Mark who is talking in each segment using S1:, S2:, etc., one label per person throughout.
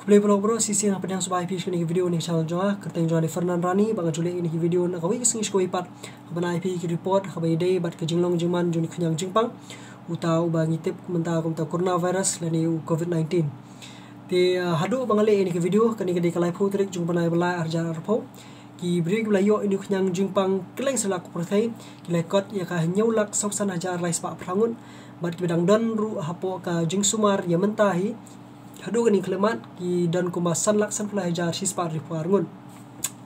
S1: Play bro sisi yang pedang subai IP ni video ni channel jonga kerteng jonga ni Fernan Rani bang jule ini video na kawi singi skoi pat bana IP ki report kabai day bat ke jinglong jingman juni khunyang jingpang uta ubang itip kumenta coronavirus lani COVID-19 te hadu bangale ini ke video kani ke kalai phu trik jung banai bala arja arpo ki brig layo ini khunyang jingpang keleng selak prothai ki lekot ya ka nyaulak sausan hajar lais pa prangun bat ki bedang don ru hapo ka jingsumar ya mentahi hadu gani klemat ki dan kumasan laksan pula hajar sispar ripuarngun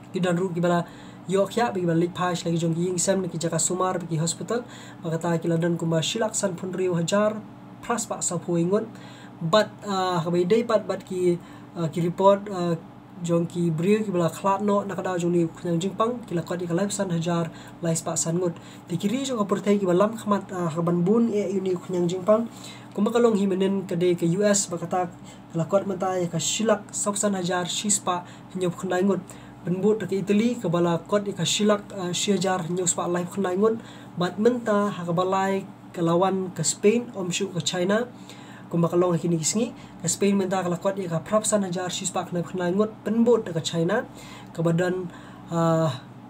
S1: ki dan ru ki bala yok ya bagi balik page lagi jong ying sam ki jaka sumar bagi hospital makata ki dan kuma silaksan pun riu hajar pras pak sa puingun but kabai day pat ki report jong ki brio ki bala khlat no nakada jong ni khunyang jingpang ki lakot ki kalapsan hajar lais pak san ngut tikiri jong kapurtai ki balam khamat haban bun uni khunyang jingpang kuma kalong himenen kade ke US bakata lakot mata ka silak sausan hajar shispa nyop khnai ngut benbut ke Italy ke bala kot ka silak siajar nyop spa live khnai ngut bat menta ha ka balai ke lawan ke Spain omshu ke China kuma kalong kini kisngi ke Spain menta ka lakot ka prapsan hajar shispa khnai ngut benbut ke China ke badan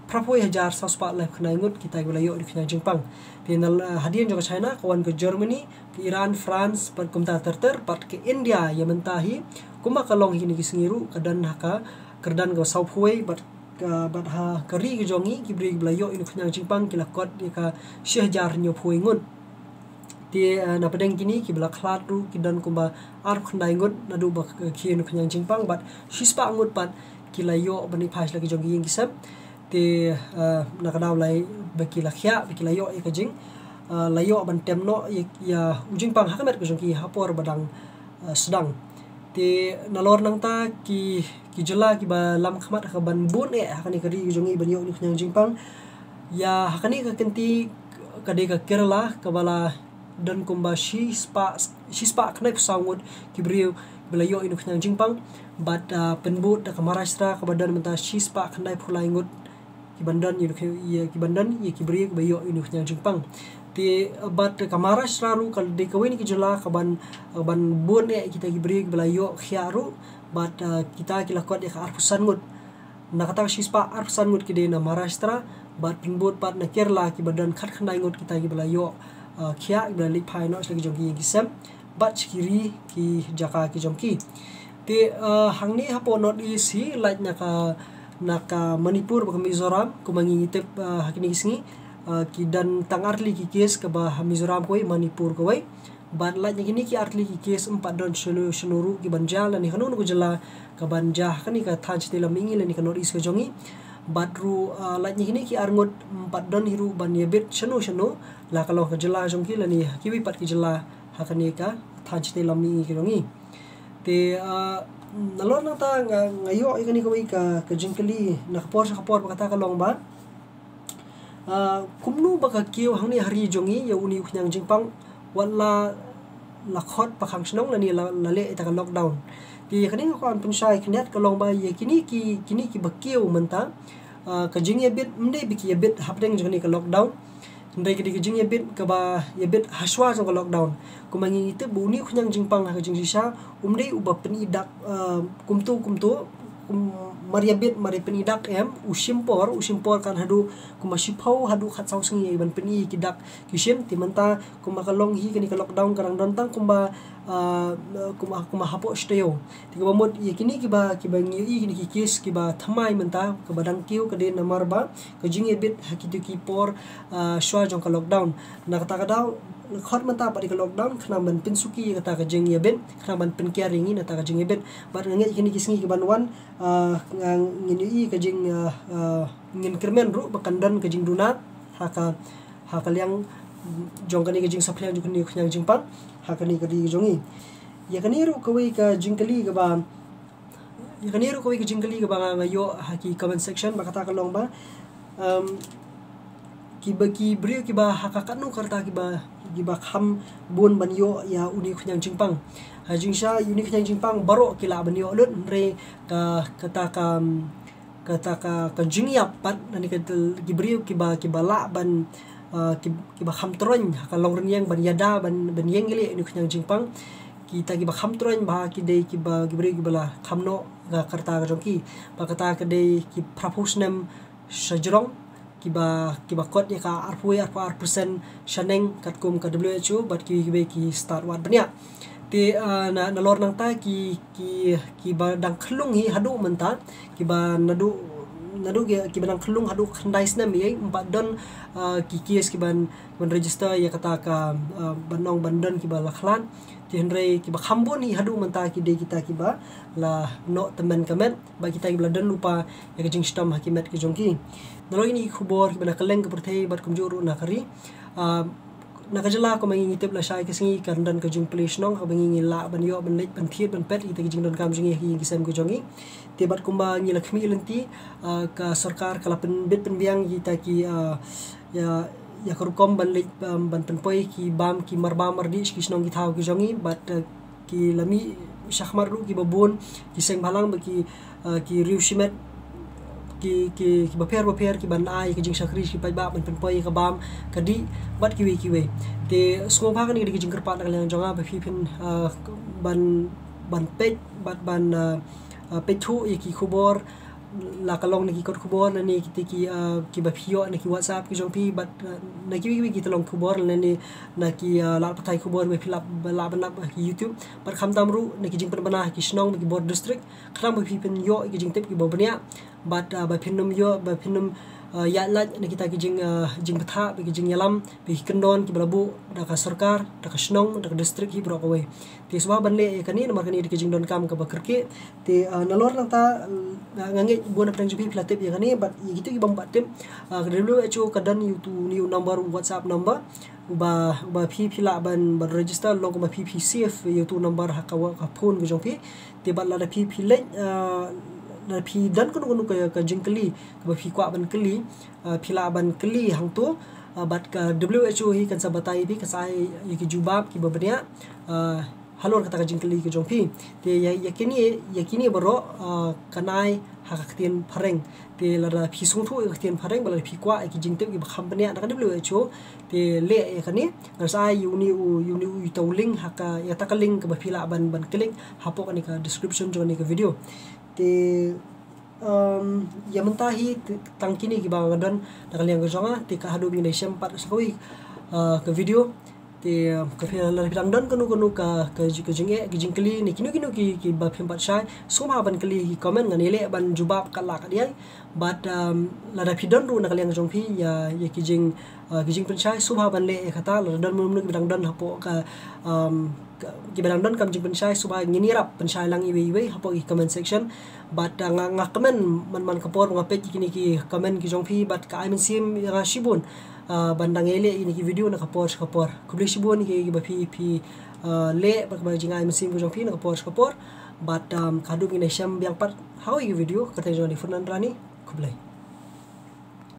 S1: prapoi hajar saspa live khnai ngut kita gulayo di khunyang jingpang penal hadian juga China kawan ke Germany ke Iran France pat kumta terter pat ke India yang mentahi kuma kalong hini kisngiru kadan haka kerdan ke South Huay bat ha kari ke jongi ki bri blayo ini khunyang jingpang ki lakot ka syahjar nyo phuingun ti na pedeng kini ki bla khlat ru ki dan kumba ar khnai ngut nadu ba ki ini khunyang jingpang bat shispa ngut pat ki layo bani phas lagi jongi ying kisam ti nakadaw lay baki lakhya baki layo ka jing layo ban temno ya ujing pang hakamet ko ki hapor badang sedang ti nalor nang ta ki jela ki ba lam khamat ka ban bun hakani kari jongi ban yo ni khunyang jingpang ya hakani ka kenti kade ka Kerala ka bala dan kumba shispa khnai sangut ki brio belayo ini khunyang jingpang bat penbut ka Maharashtra ka badan menta shispa khnai phulai ngut kibandan ya kibandan ya kibri bayo ini khunyang jingpang ti bat ka Maharashtra ru kal de kawin ki jela ka ban bon kita kibri belayo khiaru bat kita kilakot ya arpusan ngut nakata shispa arpusan ngut ki de na Maharashtra bat pinbot pat na Kerala ki badan khat khandai ngut kita ki belayo khia beli phai no lagi jongki gisam bat kiri ki jaka ki jongki ti hangni hapo not isi like naka Manipur baka Mizoram kumangi tip hakini kisngi ki dan tang arli ki kes ke bah Mizoram koi Manipur koi ban la kini ki arli ki kes 4 don shenuru ki banja la ni kanu ko jela ka banja kani ka than chite la mingi la ni kanu is ka jongi batru la kini ki arngot 4 don hiru ban yebet shenu la kalau ka jela jongki la ni kiwi pat ki jela hakani ka than chite la mingi ki jongi te nalor nang ta ngayo ikani ko ka jingkali nakapor bakata kalong ba kumnu baka kiyo hangni hari jongi ya uni khunyang jingpang wala lakhot pakhang snong lani lale ita ka lockdown ti kani ko an punsai knet kalong ba ye kini ki bakiyo menta ka jingye bit mde biki ye bit hapdeng joni ka lockdown ndai kidi jing ye bit ka ba ye bit haswa jong ka lockdown kumangi itu buni khunyang jingpang ka jing sisa umdei uba penidak kumtu maria bit mari penidak usimpor kan hadu kumashipau hadu khatsau sengi ban peni kidak kisim timenta kumakalong hi kani ka lockdown karang dontang kuma hapo steo tiga bamot ye kini kiba ngi kini kikis kiba thamai menta ka badang kiu ka de namar ba ka jing ye bit hakitu ki por shwa jong ka lockdown nakata daw khot menta pa di ka lockdown khna ban pinsuki kata ka jing ye bit khna ban pinkiaringi nata ka jing ye bit bar ngi kini kisngi ki banwan ngini ka jing ngin kermen ru bakandan ka jing dunat haka liang jong kani ka jing saplia jong kani khunyang jingpang hakani ka di jongi ya kani ru kawai ka jingkali ka ba ngayo haki comment section bakata kalong ba ki brio ki ba hakakanu karta ki ba kham bon ban yo ya uni khunyang jingpang jingsha uni khunyang jingpang baro kila ban yo lut re kata ka jingyap pat nani ka gibrio ki ba la ban ki ba kham tron ka long yang ban yada ban yengeli ni khunyang jingpang kita kiba kham troin ba ki dei kiba gibri gibala khamno ga karta ga jongki ba kata ke dei ki propusnem sajrong kiba kot ya ka arpui arpa persen shaneng katkum ka WHO bat ki ki start wat banya ti na lor nang ta ki ba dang khlung hi hadu menta kiba nadu kiba dang khlung hadu khandai sna mi 4 don ki kies kiban register ya kata ka banong bandan kiba lakhlan ti henrei kiba khambon hi hadu menta ki de kita kiba la no temen kamet ba kita kiba dan lupa ya jing stam hakimat ke jongki nalo ini khubor kiba na kaleng ke perthei bat kumjuru na kari nakajala ko mangi tip la shai ke singi kan dan ka jing police nong ka bangi la ban yo ban lek ban thiet ban pet ite jing don kam jing hi kisam ko jongi te bat kumba ngi lakmi lenti ka sarkar kala pen bit pen biang kita ki ya karukom ban lek ban penpoi ki bam ki marba mardi ki snong ki thau ki jongi bat ki lami shakhmar ru ki babon ki seng balang ba ki riu shimet ki baper ki ban ai ki jing sakri ki pai ba ban penpoi ka bam kadi bat ki we te smo bha kan ki jing kerpat kala jonga ba phi phin ban pet bat ban petu ki khubor la kalong ni kot khubor ni ki ba phio ni ki WhatsApp ki jongpi bat na ki tolong khubor ni na ki la patai khubor we philap la ban ki YouTube bat kham tamru ni ki jing bana ki snong ki board district khram ba phi pen yo ki jing tip ki bobnia bat ba phinum yo ba phinum ya la ni kita ki jing patha ki jing yalam bi kendon ki balabu da ka sarkar da ka snong da ka district hi bro ko we ti swa ban le kani nomor kani ki jing don kam ka bakerke te nalor nang ta ngange buana prang jupi platip ya kani bat gitu ki bang batim WHO kadan YouTube new number WhatsApp number ba phila ban register log ma PPCF YouTube number hakawa ka phone ki jong pi te bat la da le na phi dan ko ka jingkeli ka phi kwa ban keli phila ban keli hang tu bat ka WHO hi kan sabatai bi ka sai ki jubab ki babnya halor kata ka jingkeli ki jongpi te yakini baro kanai hakaktin phareng te lara phi sungthu haktin phareng bala phi kwa ki jingtep ki bakham banya na WHO te le yakani ngasai uni tauling haka ya takaling ka phila ban klik hapok ani ka description joni ka video te ya mentahi tangkini ki bang dan nakaliang ko jonga te ka hadu bing dai sempat sakoi ke video te ka phila la bidang dan kanu ka jinge ki jingkeli ni kinu ki ba phempat shai soma ban kali ki comment ngani le ban jubab kala ka dia but la da phidon ru nakaliang jong phi ya ki jing penchai subha ban le khata la dan mun bidang dan hapo ka ki bidang dan kam jing penchai subha ngini rap penchai lang iwe hapo ki comment section but nga comment man kapor nga page kini ki comment ki jong phi but ka I'm sim nga shibun bandang ele ini ki video na kapor kubli shibun ki ba phi le ba jing I'm sim ko jong phi na kapor but kadu ngine sham biang pat how you video kata joni Fernand Rani kublai